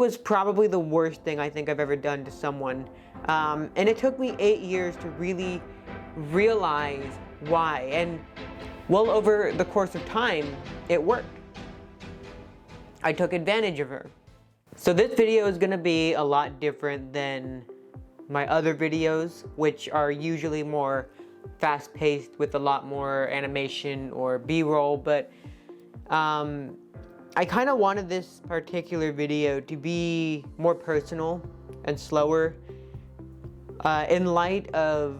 was probably the worst thing I think I've ever done to someone. And it took me 8 years to really realize why. And well, over the course of time, it worked. I took advantage of her. So this video is gonna be a lot different than my other videos, which are usually more fast-paced with a lot more animation or B-roll, but I kind of wanted this particular video to be more personal and slower in light of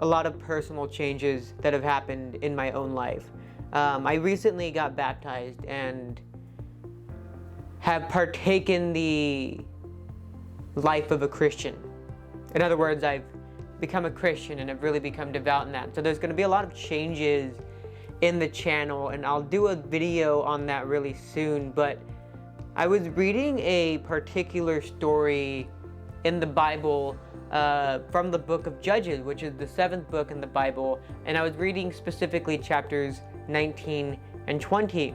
a lot of personal changes that have happened in my own life. I recently got baptized and have partaken the life of a Christian. In other words, I've become a Christian and have really become devout in that. So there's going to be a lot of changes in the channel, and I'll do a video on that really soon. But I was reading a particular story in the Bible from the book of Judges, which is the 7th book in the Bible, and I was reading specifically chapters 19 and 20.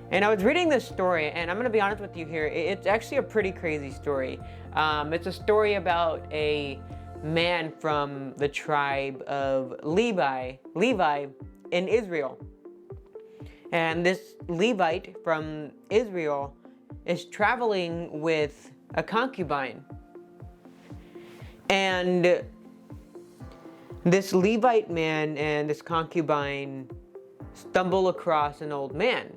And I was reading this story, and I'm going to be honest with you here, it's actually a pretty crazy story. It's a story about a man from the tribe of Levi in Israel. And this Levite from Israel is traveling with a concubine. And this Levite man and this concubine stumble across an old man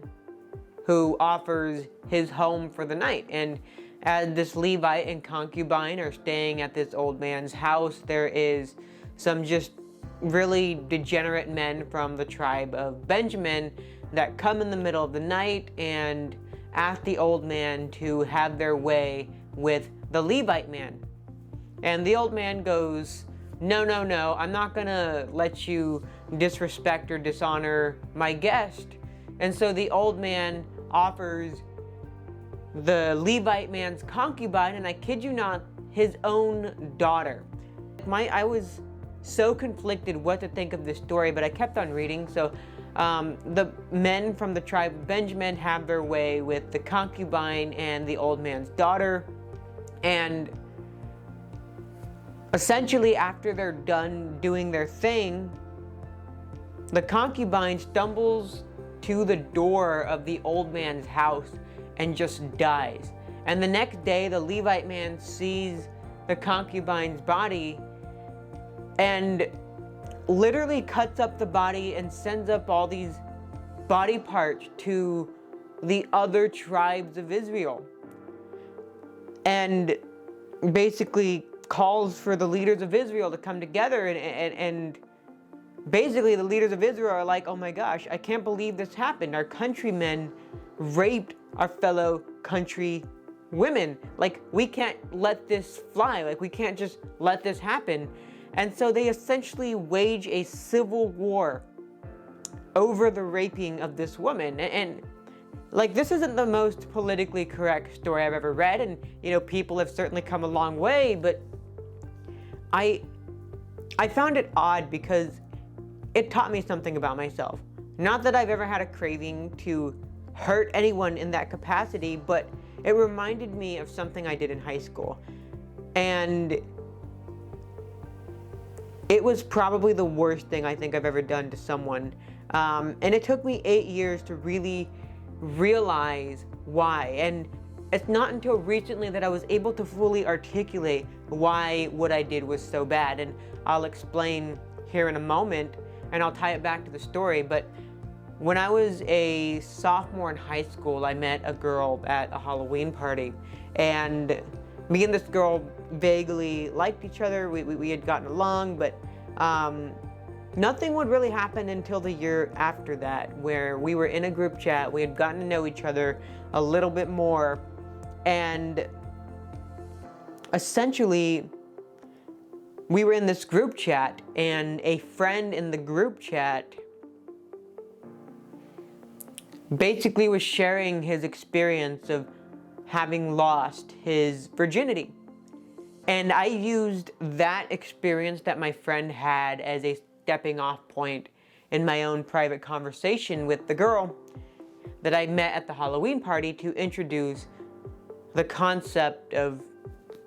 who offers his home for the night. And as this Levite and concubine are staying at this old man's house, there is some just really degenerate men from the tribe of Benjamin that come in the middle of the night and ask the old man to have their way with the Levite man. And the old man goes, no, I'm not gonna let you disrespect or dishonor my guest. And so the old man offers the Levite man's concubine, and I kid you not, his own daughter. I was so conflicted what to think of this story, but I kept on reading. So the men from the tribe of Benjamin have their way with the concubine and the old man's daughter. And essentially, after they're done doing their thing, the concubine stumbles to the door of the old man's house and just dies. And the next day, the Levite man sees the concubine's body and literally cuts up the body and sends up all these body parts to the other tribes of Israel. And basically calls for the leaders of Israel to come together, and basically the leaders of Israel are like, oh my gosh, I can't believe this happened. Our countrymen raped our fellow country women. Like, we can't let this fly. Like, we can't just let this happen. And so they essentially wage a civil war over the raping of this woman. And like, this isn't the most politically correct story I've ever read, and people have certainly come a long way, but I found it odd because it taught me something about myself. Not that I've ever had a craving to hurt anyone in that capacity, but it reminded me of something I did in high school. And it was probably the worst thing I think I've ever done to someone. And it took me 8 years to really realize why. And it's not until recently that I was able to fully articulate why what I did was so bad. And I'll explain here in a moment, and I'll tie it back to the story. But when I was a sophomore in high school, I met a girl at a Halloween party. And me and this girl vaguely liked each other. We had gotten along, but nothing would really happen until the year after that, where we were in a group chat. We had gotten to know each other a little bit more. And essentially, we were in this group chat, and a friend in the group chat basically was sharing his experience of having lost his virginity. And I used that experience that my friend had as a stepping off point in my own private conversation with the girl that I met at the Halloween party to introduce the concept of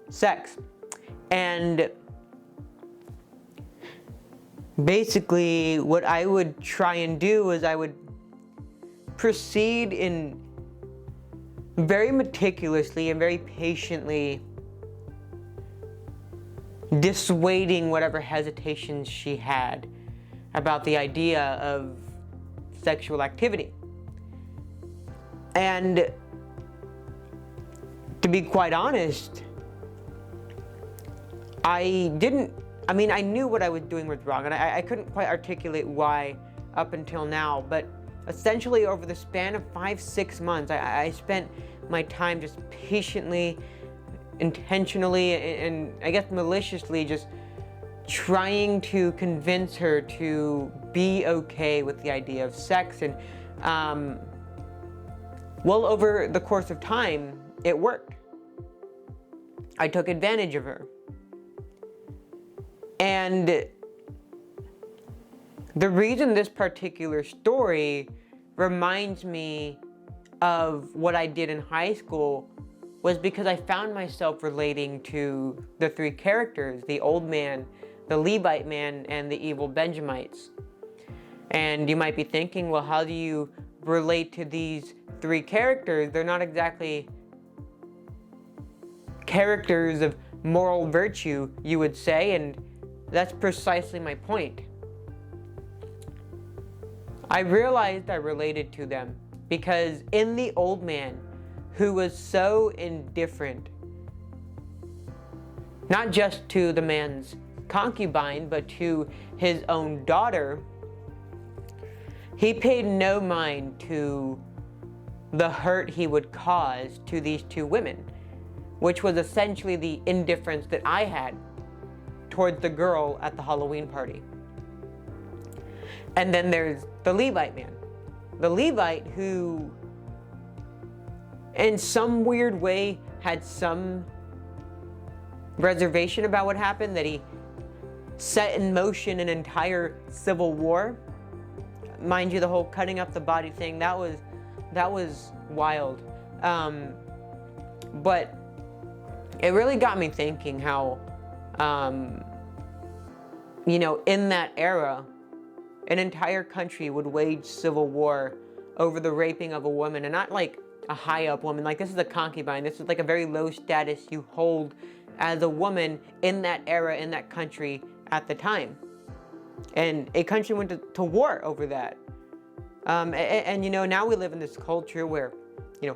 sex. And basically what I would try and do is I would proceed in very meticulously and very patiently dissuading whatever hesitations she had about the idea of sexual activity. And to be quite honest, I knew what I was doing was wrong, and I couldn't quite articulate why up until now, but essentially over the span of 5-6 months, I spent my time just patiently, intentionally, and I guess maliciously just trying to convince her to be okay with the idea of sex. And well, over the course of time, it worked. I took advantage of her. And the reason this particular story reminds me of what I did in high school was because I found myself relating to the three characters: the old man, the Levite man, and the evil Benjamites. And you might be thinking, well, how do you relate to these three characters? They're not exactly characters of moral virtue, you would say, and that's precisely my point. I realized I related to them because in the old man, who was so indifferent, not just to the man's concubine, but to his own daughter, he paid no mind to the hurt he would cause to these two women, which was essentially the indifference that I had towards the girl at the Halloween party. And then there's the Levite man. The Levite who, in some weird way, had some reservation about what happened, that he set in motion an entire civil war. Mind you, the whole cutting up the body thing, that was wild. But it really got me thinking how, in that era, an entire country would wage civil war over the raping of a woman, and not like a high up woman. Like, this is a concubine. This is like a very low status you hold as a woman in that era, in that country at the time. And a country went to war over that. And now we live in this culture where,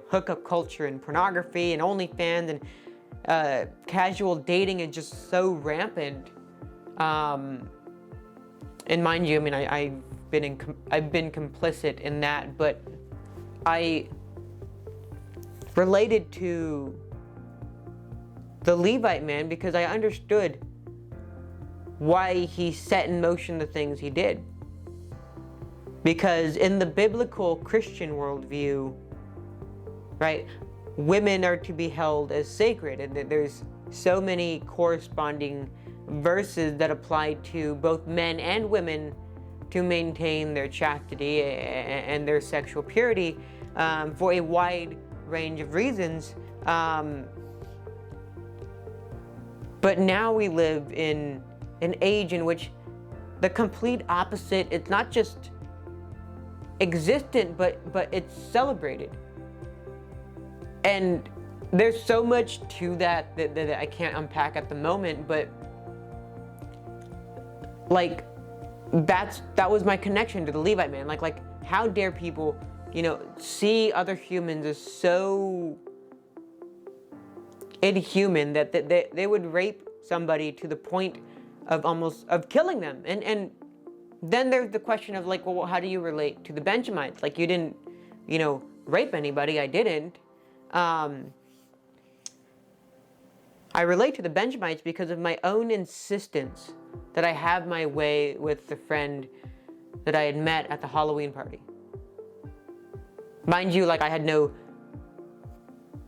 hookup culture and pornography and OnlyFans and casual dating is just so rampant. And mind you, I've been complicit in that, but I related to the Levite man because I understood why he set in motion the things he did. Because in the biblical Christian worldview, right, women are to be held as sacred, and there's so many corresponding verses that apply to both men and women to maintain their chastity and their sexual purity for a wide range of reasons. But now we live in an age in which the complete opposite, it's not just existent, but it's celebrated. And there's so much to that I can't unpack at the moment, but like that was my connection to the Levite man. Like how dare people, see other humans as so inhuman that they would rape somebody to the point of killing them. And then there's the question of like, well, how do you relate to the Benjamites? Like, you didn't, rape anybody. I didn't. I relate to the Benjamites because of my own insistence that I have my way with the friend that I had met at the Halloween party. Mind you, like, I had no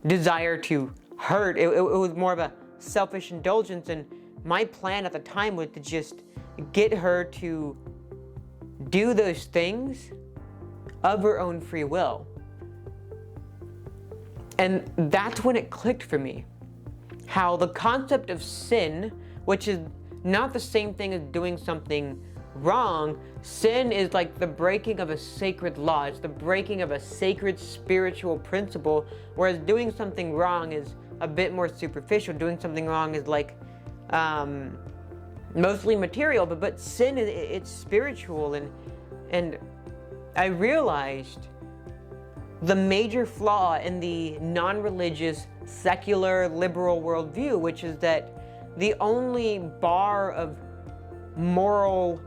desire to hurt. It was more of a selfish indulgence, and my plan at the time was to just get her to do those things of her own free will. And that's when it clicked for me. How the concept of sin, which is not the same thing as doing something wrong, sin is like the breaking of a sacred law. It's the breaking of a sacred spiritual principle, whereas doing something wrong is a bit more superficial. Doing something wrong is like mostly material, but sin, it's spiritual. And I realized the major flaw in the non-religious, secular, liberal worldview, which is that the only bar of moral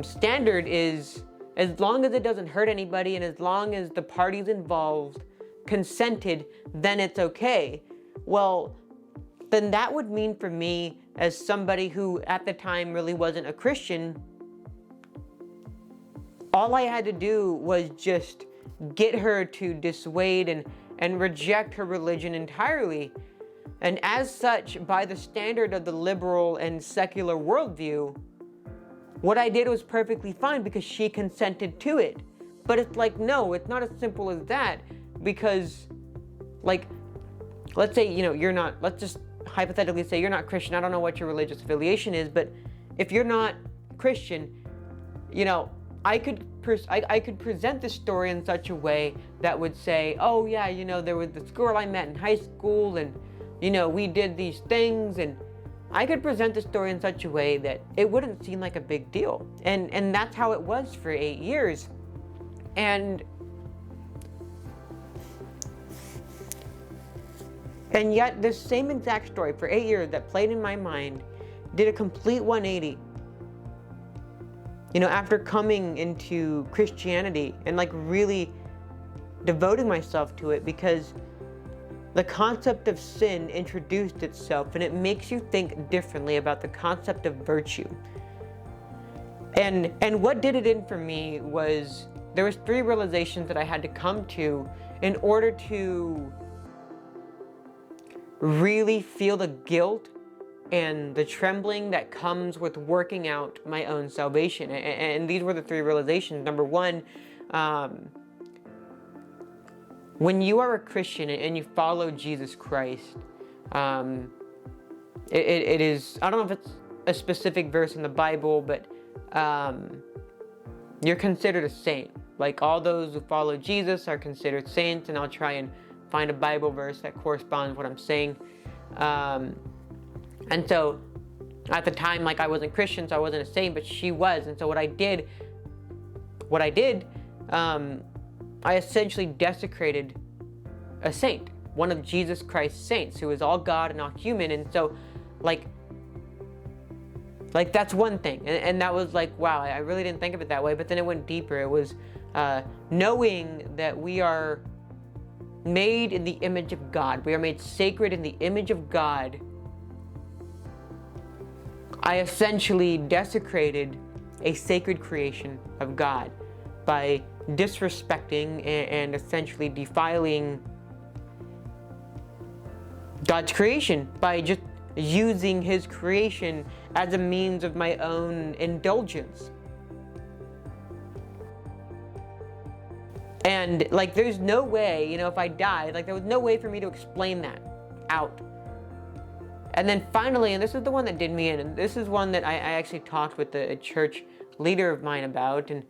standard is as long as it doesn't hurt anybody and as long as the parties involved consented, then it's okay. Well, then that would mean for me, as somebody who at the time really wasn't a Christian, all I had to do was just get her to dissuade and reject her religion entirely. And as such, by the standard of the liberal and secular worldview, what I did was perfectly fine because she consented to it. But it's like, no, it's not as simple as that, because, like, let's say, you're not, let's just hypothetically say you're not Christian. I don't know what your religious affiliation is, but if you're not Christian, I could present the story in such a way that would say, oh yeah, there was this girl I met in high school, and we did these things, and I could present the story in such a way that it wouldn't seem like a big deal. And that's how it was for 8 years. And yet this same exact story for 8 years that played in my mind did a complete 180. After coming into Christianity and like really devoting myself to it, because the concept of sin introduced itself, and it makes you think differently about the concept of virtue. And what did it in for me was there was 3 realizations that I had to come to in order to really feel the guilt and the trembling that comes with working out my own salvation. And these were the 3 realizations. Number 1, when you are a Christian and you follow Jesus Christ, it is, I don't know if it's a specific verse in the Bible, but you're considered a saint. Like, all those who follow Jesus are considered saints, and I'll try and find a Bible verse that corresponds with what I'm saying. And so at the time, like, I wasn't Christian, so I wasn't a saint, but she was. And so what I did, I essentially desecrated a saint, one of Jesus Christ's saints, who is all God and not human. And so, like that's one thing. And that was like, wow, I really didn't think of it that way. But then it went deeper. It was knowing that we are made in the image of God. We are made sacred in the image of God. I essentially desecrated a sacred creation of God by disrespecting and essentially defiling God's creation by just using His creation as a means of my own indulgence. And like, there's no way, if I died, like, there was no way for me to explain that out. And then finally, and this is the one that did me in, and this is one that I actually talked with a church leader of mine about, and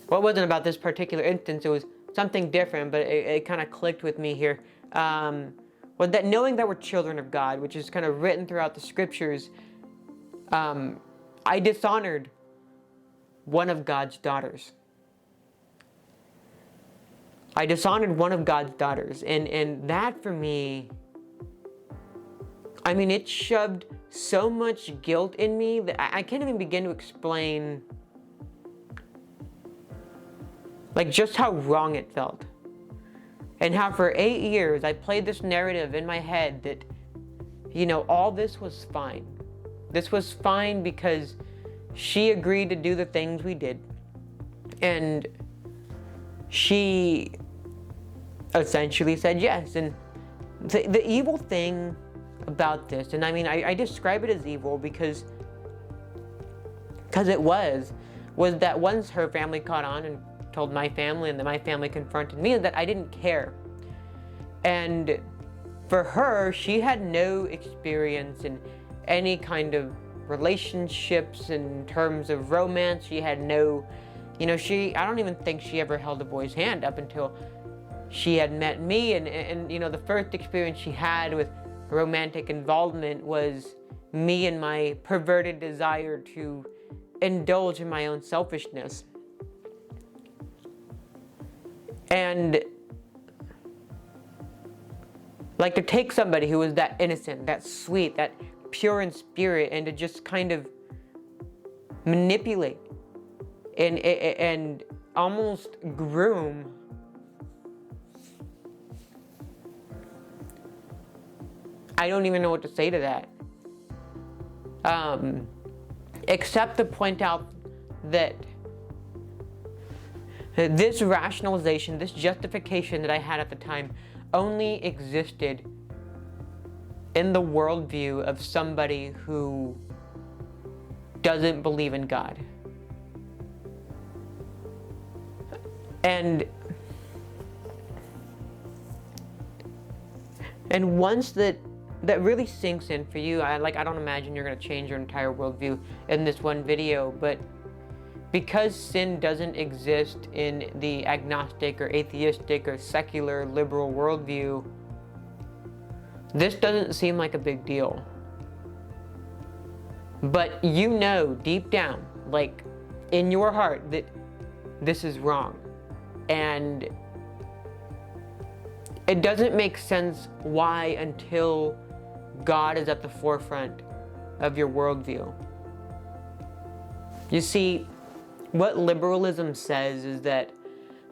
well, it wasn't about this particular instance, it was something different, but it kind of clicked with me here. Was that knowing that we're children of God, which is kind of written throughout the scriptures, I dishonored one of God's daughters. I dishonored one of God's daughters, and that for me, I mean, it shoved so much guilt in me that I can't even begin to explain, like, just how wrong it felt. And how for 8 years I played this narrative in my head that, all this was fine. This was fine because she agreed to do the things we did. And she essentially said yes. And the evil thing about this, and I mean, I describe it as evil because it was that once her family caught on and told my family, and then my family confronted me, that I didn't care. And for her, she had no experience in any kind of relationships in terms of romance. She had no, I don't even think she ever held a boy's hand up until she had met me. And the first experience she had with romantic involvement was me and my perverted desire to indulge in my own selfishness. And like, to take somebody who was that innocent, that sweet, that pure in spirit, and to just kind of manipulate and almost groom I don't even know what to say to that. Except to point out that this rationalization, this justification that I had at the time only existed in the worldview of somebody who doesn't believe in God. And once that really sinks in for you, I don't imagine you're going to change your entire worldview in this one video, but because sin doesn't exist in the agnostic or atheistic or secular liberal worldview, this doesn't seem like a big deal. But you know deep down, like in your heart, that this is wrong. And it doesn't make sense why until God is at the forefront of your worldview. You see, what liberalism says is that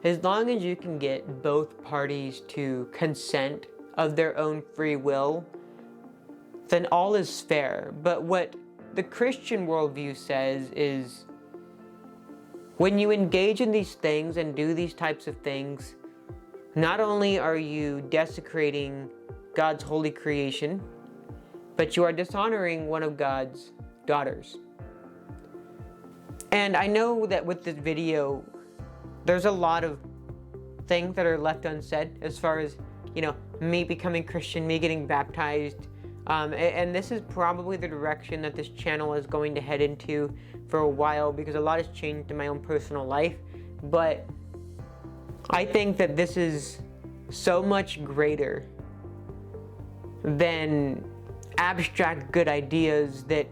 as long as you can get both parties to consent of their own free will, then all is fair. But what the Christian worldview says is when you engage in these things and do these types of things, not only are you desecrating God's holy creation, but you are dishonoring one of God's daughters. And I know that with this video, there's a lot of things that are left unsaid as far as, me becoming Christian, me getting baptized. And this is probably the direction that this channel is going to head into for a while, because a lot has changed in my own personal life. But I think that this is so much greater than abstract good ideas that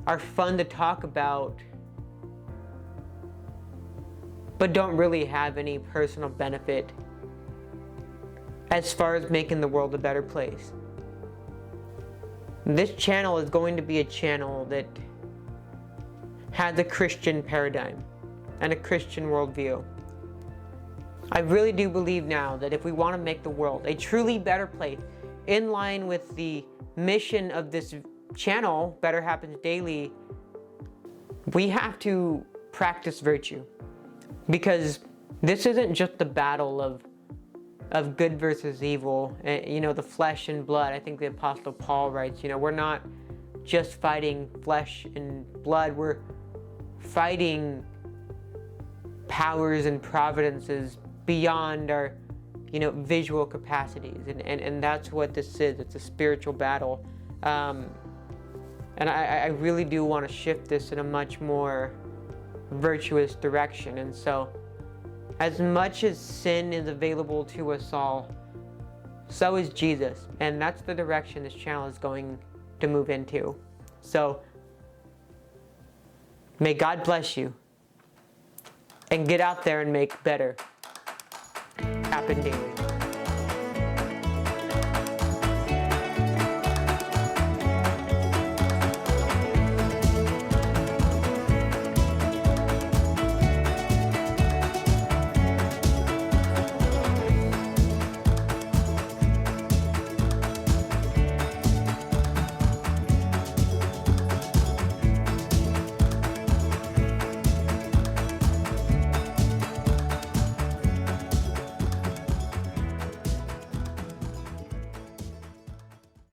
are fun to talk about but don't really have any personal benefit as far as making the world a better place. This channel is going to be a channel that has a Christian paradigm and a Christian worldview. I really do believe now that if we want to make the world a truly better place, in line with the mission of this channel, Better Happens Daily, we have to practice virtue. Because this isn't just the battle of good versus evil, the flesh and blood. I think the Apostle Paul writes, we're not just fighting flesh and blood, we're fighting powers and providences beyond our visual capacities, and that's what this is. It's a spiritual battle, and I really do want to shift this in a much more virtuous direction. And so as much as sin is available to us all, so is Jesus, and that's the direction this channel is going to move into. So may God bless you, and get out there and make better happen daily.